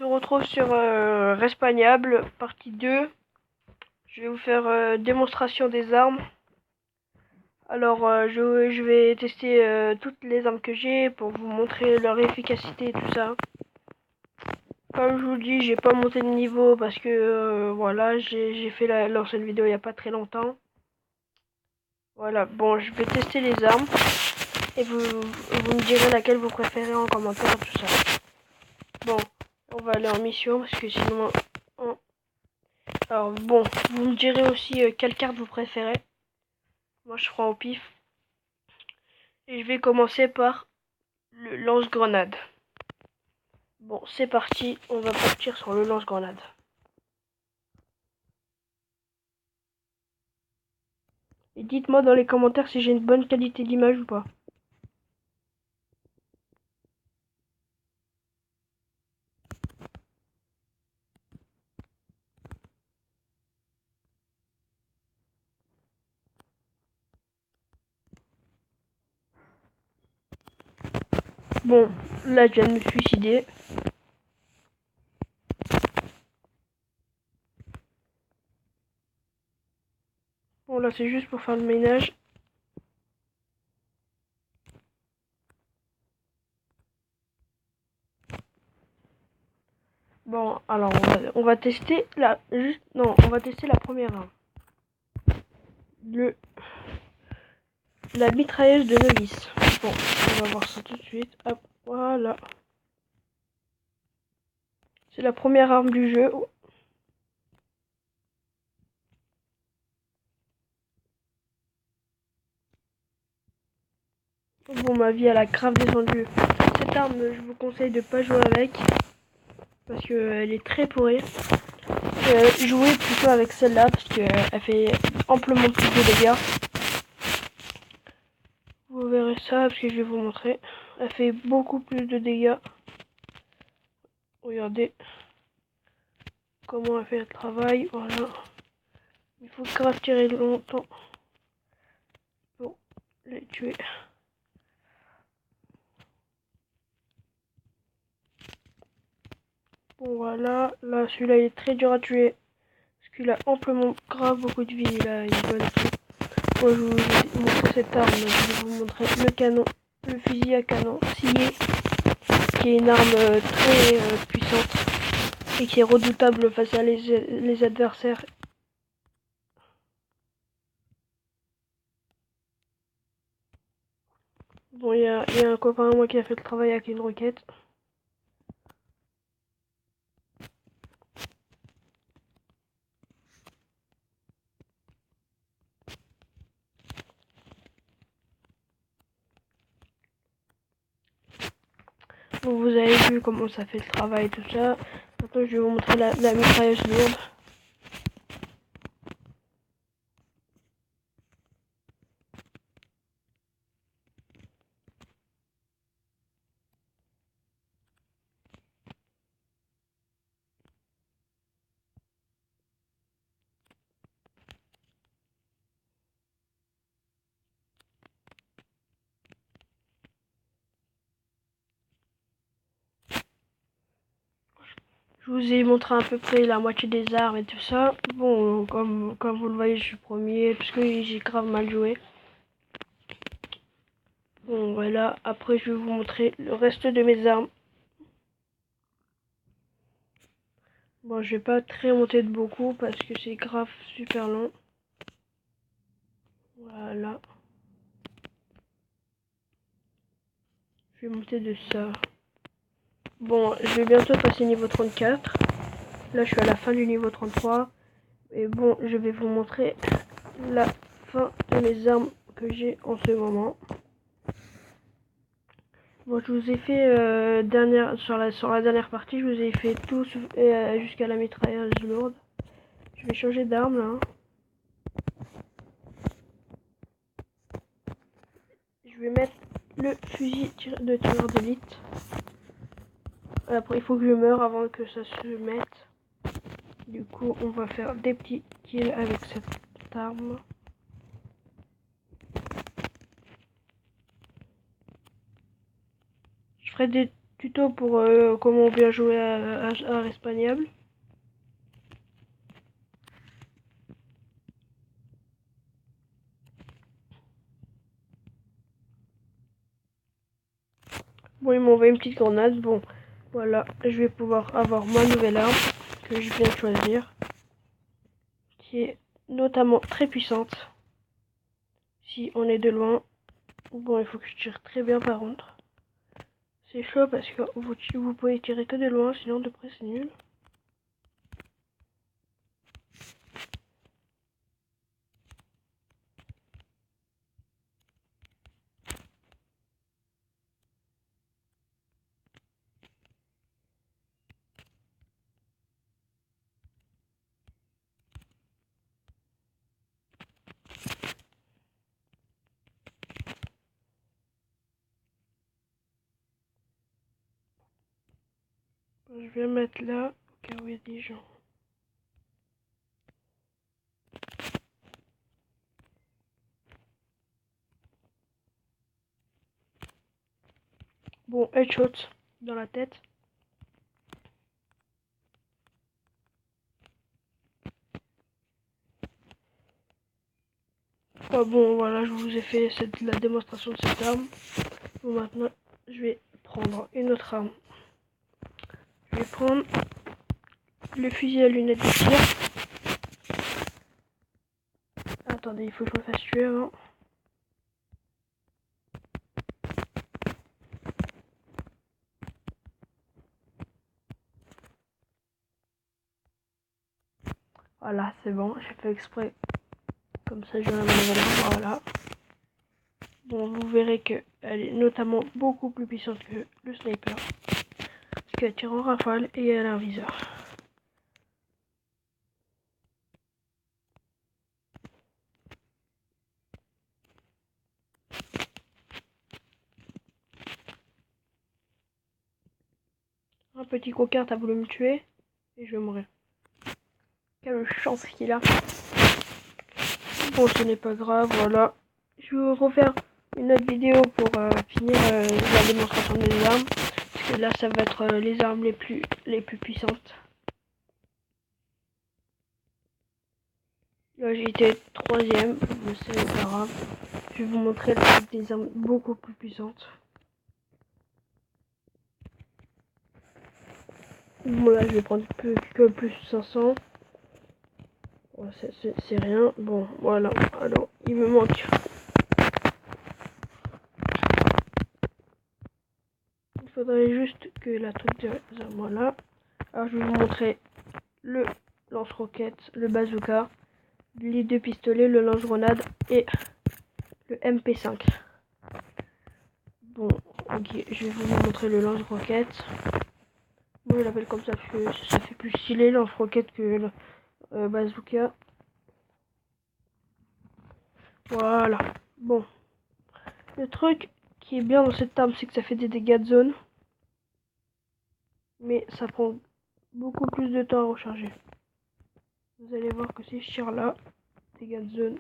se retrouve sur Respagnable, partie 2. Je vais vous faire démonstration des armes. Alors, je vais tester toutes les armes que j'ai pour vous montrer leur efficacité et tout ça. Comme je vous dis, j'ai pas monté de niveau parce que voilà, j'ai fait l'ancienne vidéo il n'y a pas très longtemps. Voilà, bon, je vais tester les armes et vous me direz laquelle vous préférez en commentaire, tout ça. Bon, on va aller en mission parce que sinon... Alors bon, vous me direz aussi quelle carte vous préférez. Moi je prends au pif. Et je vais commencer par le lance-grenade. Bon, c'est parti, on va partir sur le lance-grenade. Et dites-moi dans les commentaires si j'ai une bonne qualité d'image ou pas. Bon, là je viens de me suicider. Bon, là c'est juste pour faire le ménage. Bon, alors on va tester la on va tester la première arme. La mitrailleuse de novice. Bon, on va voir ça tout de suite. Hop, voilà. C'est la première arme du jeu. Bon, ma vie elle a grave descendu. Cette arme, je vous conseille de pas jouer avec parce qu'elle est très pourrie. Jouez plutôt avec celle-là parce qu'elle fait amplement plus de dégâts. Vous verrez ça parce que je vais vous montrer. Elle fait beaucoup plus de dégâts. Regardez comment elle fait le travail. Voilà. Il faut grave tirer longtemps pour les tuer. Bon voilà, là celui-là il est très dur à tuer. Parce qu'il a amplement grave beaucoup de vie, là il donne tout. Moi je vous montre cette arme, je vais vous montrer le canon, le fusil à canon scié, qui est une arme très puissante et qui est redoutable face à les adversaires. Bon, il y a un copain à moi qui a fait le travail avec une roquette. Bon, vous avez vu comment ça fait le travail et tout ça. Maintenant, je vais vous montrer la mitrailleuse lourde. Je vous ai montré à peu près la moitié des armes et tout ça. Bon, comme vous le voyez, je suis premier parce que j'ai grave mal joué. Bon, voilà. Après, je vais vous montrer le reste de mes armes. Bon, je vais pas très monter de beaucoup parce que c'est grave super long. Voilà. Je vais monter de ça. Bon, je vais bientôt passer niveau 34. Là, je suis à la fin du niveau 33. Et bon, je vais vous montrer la fin de mes armes que j'ai en ce moment. Bon, je vous ai fait sur la dernière partie, je vous ai fait tout jusqu'à la mitrailleuse lourde. Je vais changer d'arme là. Je vais mettre le fusil de tireur d'élite. Après, il faut que je meure avant que ça se mette. Du coup, on va faire des petits kills avec cette arme. Je ferai tuto pour comment bien jouer à Respagnable. Bon, ils m'ont envoyé une petite grenade. Bon, voilà, je vais pouvoir avoir ma nouvelle arme que je viens de choisir, qui est notamment très puissante. Si on est de loin, bon, il faut que je tire très bien par contre. C'est chaud parce que vous pouvez tirer que de loin, sinon de près c'est nul. Je vais mettre là, au cas où il y a des gens. Bon, headshot dans la tête. Ah bon, voilà, je vous ai fait la démonstration de cette arme. Bon, maintenant, je vais prendre une autre arme. Je vais prendre le fusil à lunettes de tir. Attendez, il faut que je me fasse tuer avant. Voilà, c'est bon, j'ai fait exprès. Comme ça, je vais ma nouvelle arme. Voilà. Bon, vous verrez qu'elle est notamment beaucoup plus puissante que le sniper. Parce qu'elle tire en rafale et elle a un viseur. Un petit coquin a voulu me tuer et je vais mourir. Quelle chance qu'il a. Bon, ce n'est pas grave, voilà. Je vais refaire une autre vidéo pour finir la démonstration des armes. Parce que là, ça va être les armes les plus puissantes. Là, j'ai été troisième, mais c'est pas grave. Je vais vous montrer des armes beaucoup plus puissantes. Bon, là, je vais prendre que plus 500. Ouais, c'est rien. Bon, voilà. Alors, il me manque. Il faudrait juste que la truc de... Voilà. Alors, je vais vous montrer le lance-roquette, le bazooka, les deux pistolets, le lance-grenade et le MP5. Bon, ok, je vais vous montrer le lance-roquette. Moi, je l'appelle comme ça parce que ça fait plus stylé lance-roquette que le bazooka. Voilà. Bon. Le truc qui est bien dans cette arme, c'est que ça fait des dégâts de zone. Mais ça prend beaucoup plus de temps à recharger. Vous allez voir que si je tire là, dégâts de zone.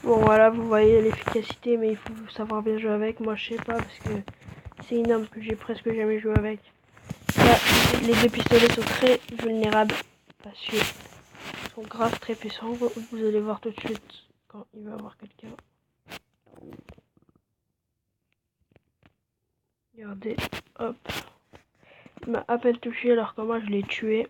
Bon voilà, vous voyez l'efficacité, mais il faut savoir bien jouer avec. Moi je sais pas parce que c'est une arme que j'ai presque jamais joué avec. Là, les deux pistolets sont très vulnérables parce qu'ils sont grave très puissants. Vous allez voir tout de suite quand il va y avoir quelqu'un. Regardez, hop. Il m'a à peine touché alors que moi je l'ai tué.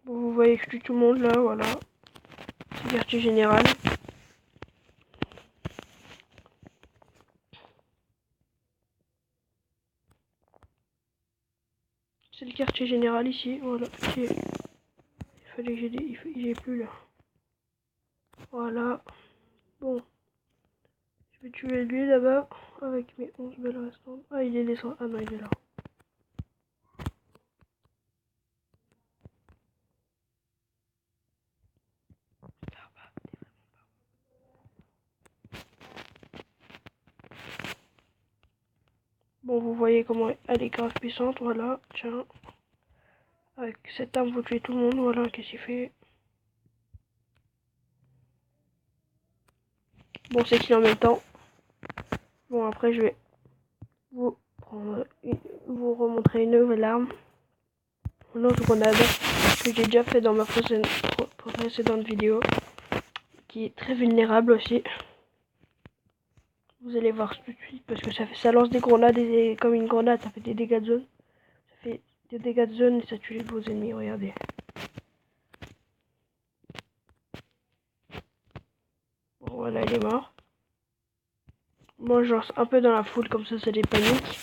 Bon, vous voyez que je tue tout le monde là, voilà. C'est quartier général. C'est le quartier général ici, voilà. Il fallait que j'ai plus là. Voilà. Bon. Je vais tuer lui là-bas avec mes 11 balles restantes. Ah, il est descendu. Ah non, il est là. Bon, vous voyez comment elle est grave puissante, voilà, tiens. Avec cette arme, vous tuez tout le monde, voilà, qu'est-ce qu'il fait. Bon, c'est qu'il en même temps. Bon, après, je vais vous remontrer une nouvelle arme. Une lance-grenade que j'ai déjà fait dans ma précédente vidéo. Qui est très vulnérable aussi. Vous allez voir tout de suite parce que ça lance des grenades et comme une grenade, ça fait des dégâts de zone. Ça fait des dégâts de zone et ça tue vos ennemis, regardez. Bon, voilà, il est mort. Moi, je lance un peu dans la foule, comme ça les paniques.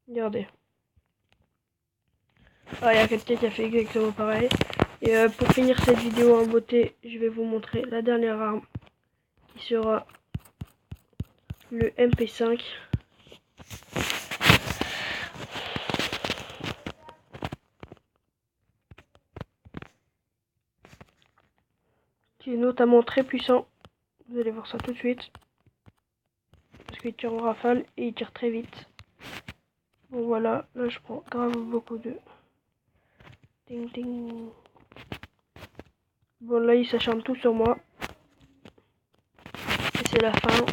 Regardez. Ah, il y a quelqu'un qui a fait exactement pareil. Et pour finir cette vidéo en beauté, je vais vous montrer la dernière arme. Qui sera le MP5. Qui est notamment très puissant. Vous allez voir ça tout de suite. Parce qu'il tire en rafale et il tire très vite. Bon voilà, là je prends grave beaucoup de... Ding ding. Bon là il s'acharne tout sur moi. Et c'est la fin.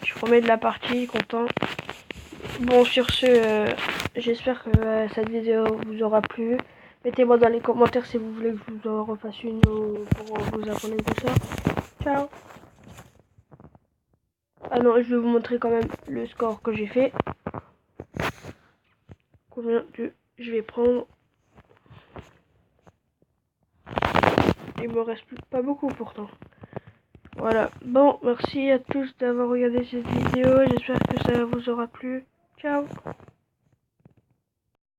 Je promets de la partie, content. Bon sur ce, j'espère que cette vidéo vous aura plu. Mettez-moi dans les commentaires si vous voulez que je vous en refasse une pour vous apprendre tout ça. Ciao. Ah non, je vais vous montrer quand même le score que j'ai fait. Combien je vais prendre. Il me reste pas beaucoup pourtant. Voilà. Bon, merci à tous d'avoir regardé cette vidéo. J'espère que ça vous aura plu. Ciao.